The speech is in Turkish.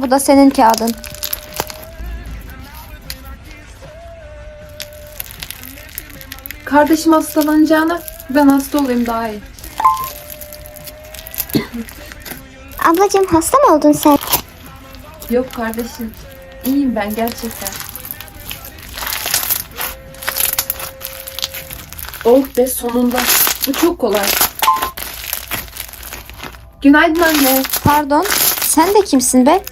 Bu da senin kağıdın. Kardeşim hastalanacağına ben hasta olayım daha iyi. Ablacığım hasta mı oldun sen? Yok kardeşim. İyiyim ben gerçekten. Oh be sonunda. Bu çok kolay. Günaydın anne. Pardon, sen de kimsin be?